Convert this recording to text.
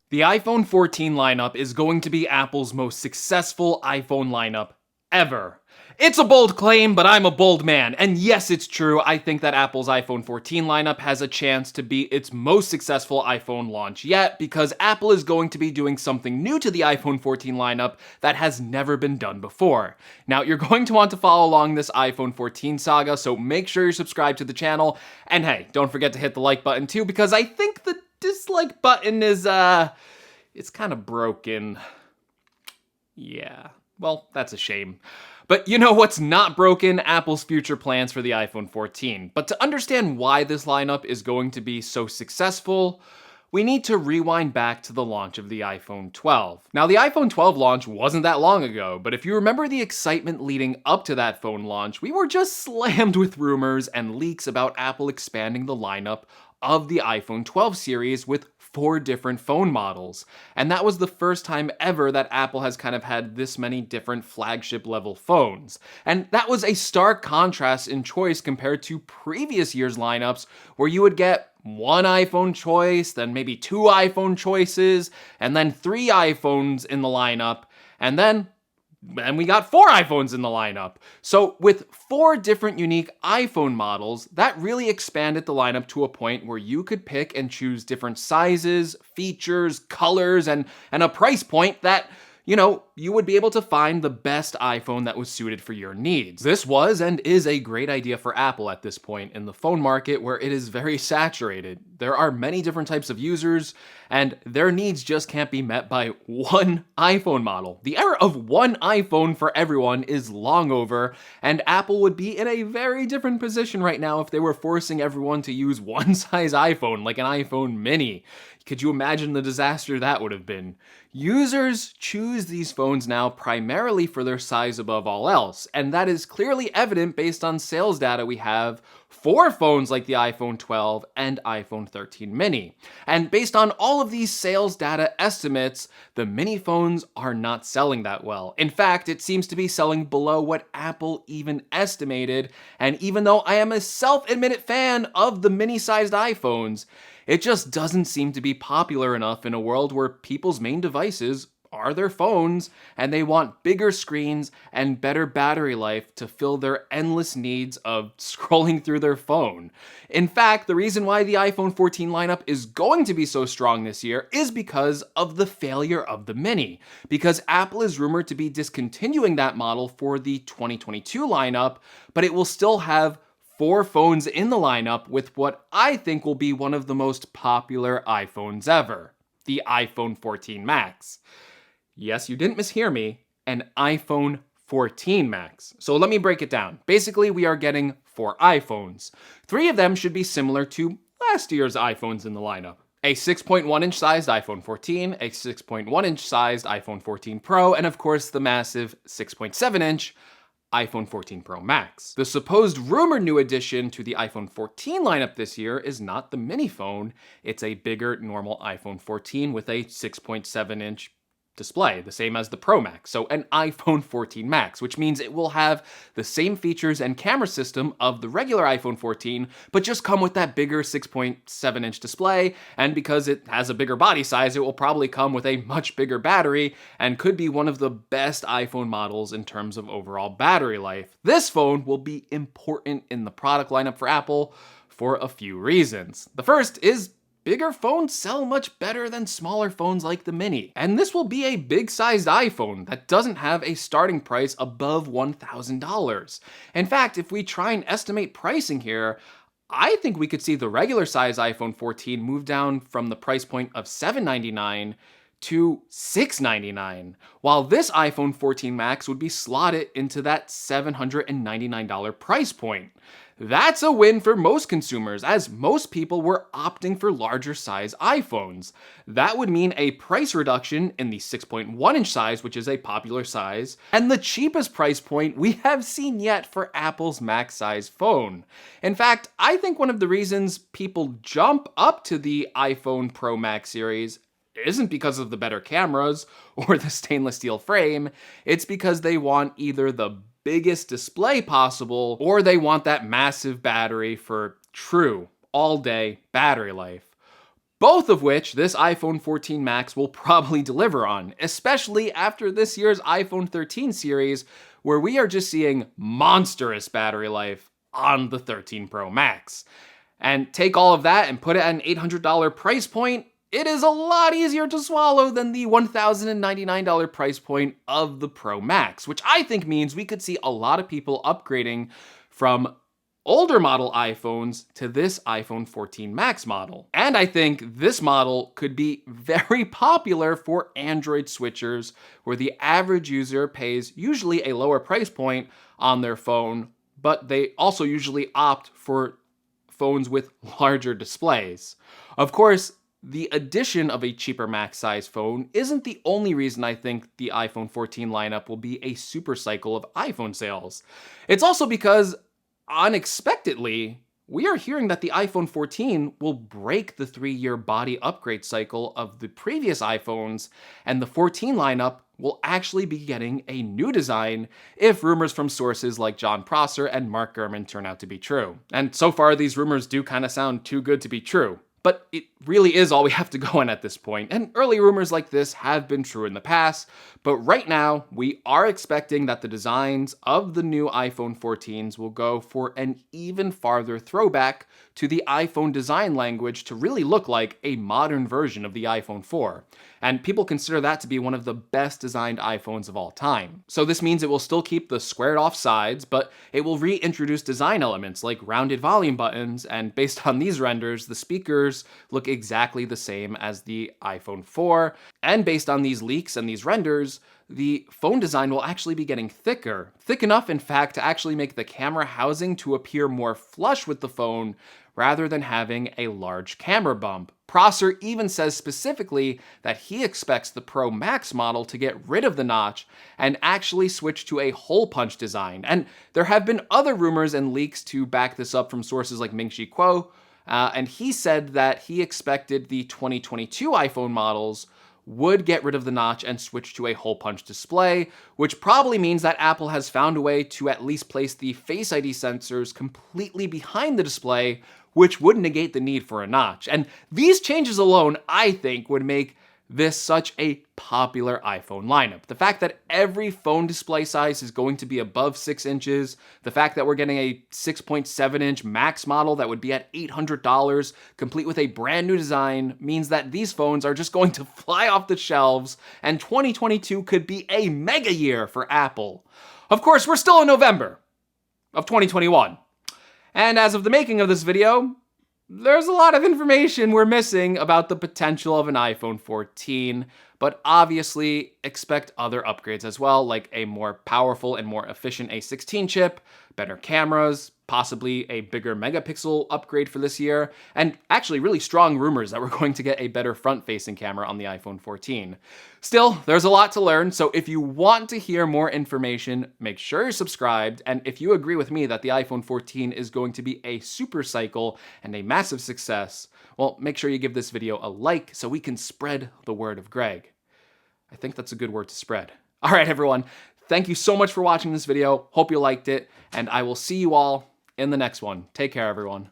The iPhone 14 lineup is going to be Apple's most successful iPhone lineup ever. It's a bold claim, but I'm a bold man. And yes, it's true. I think that Apple's iPhone 14 lineup has a chance to be its most successful iPhone launch yet, because Apple is going to be doing something new to the iPhone 14 lineup that has never been done before. Now, you're going to want to follow along this iPhone 14 saga, so make sure you're subscribed to the channel. And hey, don't forget to hit the like button too, because I think the dislike button is, it's kind of broken. Yeah, well, that's a shame. But you know what's not broken? Apple's future plans for the iPhone 14. But to understand why this lineup is going to be so successful, we need to rewind back to the launch of the iPhone 12. Now, the iPhone 12 launch wasn't that long ago, but if you remember the excitement leading up to that phone launch, we were just slammed with rumors and leaks about Apple expanding the lineup of the iPhone 12 series with 4 different phone models. And that was the first time ever that Apple has kind of had this many different flagship level phones. And that was a stark contrast in choice compared to previous years' lineups where you would get one iPhone choice, then maybe 2 iPhone choices, and then 3 iPhones in the lineup, and then we got 4 iPhones in the lineup. So with 4 different unique iPhone models, that really expanded the lineup to a point where you could pick and choose different sizes, features, colors, and a price point that, you would be able to find the best iPhone that was suited for your needs. This was and is a great idea for Apple at this point in the phone market where it is very saturated. There are many different types of users, and their needs just can't be met by one iPhone model. The era of one iPhone for everyone is long over, and Apple would be in a very different position right now if they were forcing everyone to use one size iPhone, like an iPhone mini. Could you imagine the disaster that would have been? Users choose these phones now primarily for their size above all else, and that is clearly evident based on sales data we have for phones like the iPhone 12 and iPhone 13 mini. And based on all of these sales data estimates, the mini phones are not selling that well. In fact, it seems to be selling below what Apple even estimated, and even though I am a self-admitted fan of the mini-sized iPhones, it just doesn't seem to be popular enough in a world where people's main devices are their phones, and they want bigger screens and better battery life to fill their endless needs of scrolling through their phone. In fact, the reason why the iPhone 14 lineup is going to be so strong this year is because of the failure of the Mini, because Apple is rumored to be discontinuing that model for the 2022 lineup, but it will still have 4 phones in the lineup with what I think will be one of the most popular iPhones ever, the iPhone 14 Max. Yes, you didn't mishear me, an iPhone 14 Max. So let me break it down. Basically, we are getting 4 iPhones. 3 of them should be similar to last year's iPhones in the lineup. A 6.1-inch sized iPhone 14, a 6.1-inch sized iPhone 14 Pro, and of course the massive 6.7-inch iPhone 14 Pro Max. The supposed rumored new addition to the iPhone 14 lineup this year is not the mini phone, it's a bigger normal iPhone 14 with a 6.7-inch display, the same as the Pro Max, so an iPhone 14 Max, which means it will have the same features and camera system of the regular iPhone 14, but just come with that bigger 6.7-inch display, and because it has a bigger body size, it will probably come with a much bigger battery, and could be one of the best iPhone models in terms of overall battery life. This phone will be important in the product lineup for Apple for a few reasons. The first is bigger phones sell much better than smaller phones like the Mini. And this will be a big-sized iPhone that doesn't have a starting price above $1,000. In fact, if we try and estimate pricing here, I think we could see the regular size iPhone 14 move down from the price point of $799 to $699, while this iPhone 14 Max would be slotted into that $799 price point. That's a win for most consumers, as most people were opting for larger size iPhones. That would mean a price reduction in the 6.1-inch size, which is a popular size, and the cheapest price point we have seen yet for Apple's Max size phone. In fact, I think one of the reasons people jump up to the iPhone Pro Max series isn't because of the better cameras or the stainless steel frame, it's because they want either the biggest display possible or they want that massive battery for true all-day battery life. Both of which this iPhone 14 Max will probably deliver on, especially after this year's iPhone 13 series, where we are just seeing monstrous battery life on the 13 Pro Max. And take all of that and put it at an $800 price point, it is a lot easier to swallow than the $1,099 price point of the Pro Max, which I think means we could see a lot of people upgrading from older model iPhones to this iPhone 14 Max model. And I think this model could be very popular for Android switchers, where the average user pays usually a lower price point on their phone, but they also usually opt for phones with larger displays. Of course, the addition of a cheaper Max size phone isn't the only reason I think the iPhone 14 lineup will be a super cycle of iPhone sales. It's also because, unexpectedly, we are hearing that the iPhone 14 will break the 3-year body upgrade cycle of the previous iPhones, and the 14 lineup will actually be getting a new design if rumors from sources like John Prosser and Mark Gurman turn out to be true. And so far, these rumors do kind of sound too good to be true. But it really is all we have to go on at this point, and early rumors like this have been true in the past, but right now, we are expecting that the designs of the new iPhone 14s will go for an even farther throwback to the iPhone design language to really look like a modern version of the iPhone 4. And people consider that to be one of the best designed iPhones of all time. So this means it will still keep the squared off sides, but it will reintroduce design elements like rounded volume buttons, and based on these renders, the speakers look exactly the same as the iPhone 4. And based on these leaks and these renders, the phone design will actually be getting thicker. Thick enough, in fact, to actually make the camera housing to appear more flush with the phone rather than having a large camera bump. Prosser even says specifically that he expects the Pro Max model to get rid of the notch and actually switch to a hole punch design. And there have been other rumors and leaks to back this up from sources like Ming-Chi Kuo, and he said that he expected the 2022 iPhone models would get rid of the notch and switch to a hole punch display, which probably means that Apple has found a way to at least place the Face ID sensors completely behind the display, which would negate the need for a notch. And these changes alone, I think, would make this such a popular iPhone lineup. The fact that every phone display size is going to be above 6 inches, the fact that we're getting a 6.7-inch Max model that would be at $800, complete with a brand new design, means that these phones are just going to fly off the shelves, and 2022 could be a mega year for Apple. Of course, we're still in November of 2021. And as of the making of this video, there's a lot of information we're missing about the potential of an iPhone 14, but obviously expect other upgrades as well, like a more powerful and more efficient A16 chip, better cameras, possibly a bigger megapixel upgrade for this year, and actually really strong rumors that we're going to get a better front-facing camera on the iPhone 14. Still, there's a lot to learn, so if you want to hear more information, make sure you're subscribed, and if you agree with me that the iPhone 14 is going to be a super cycle and a massive success, well, make sure you give this video a like so we can spread the word of Greg. I think that's a good word to spread. All right, everyone. Thank you so much for watching this video. Hope you liked it, and I will see you all in the next one. Take care, everyone.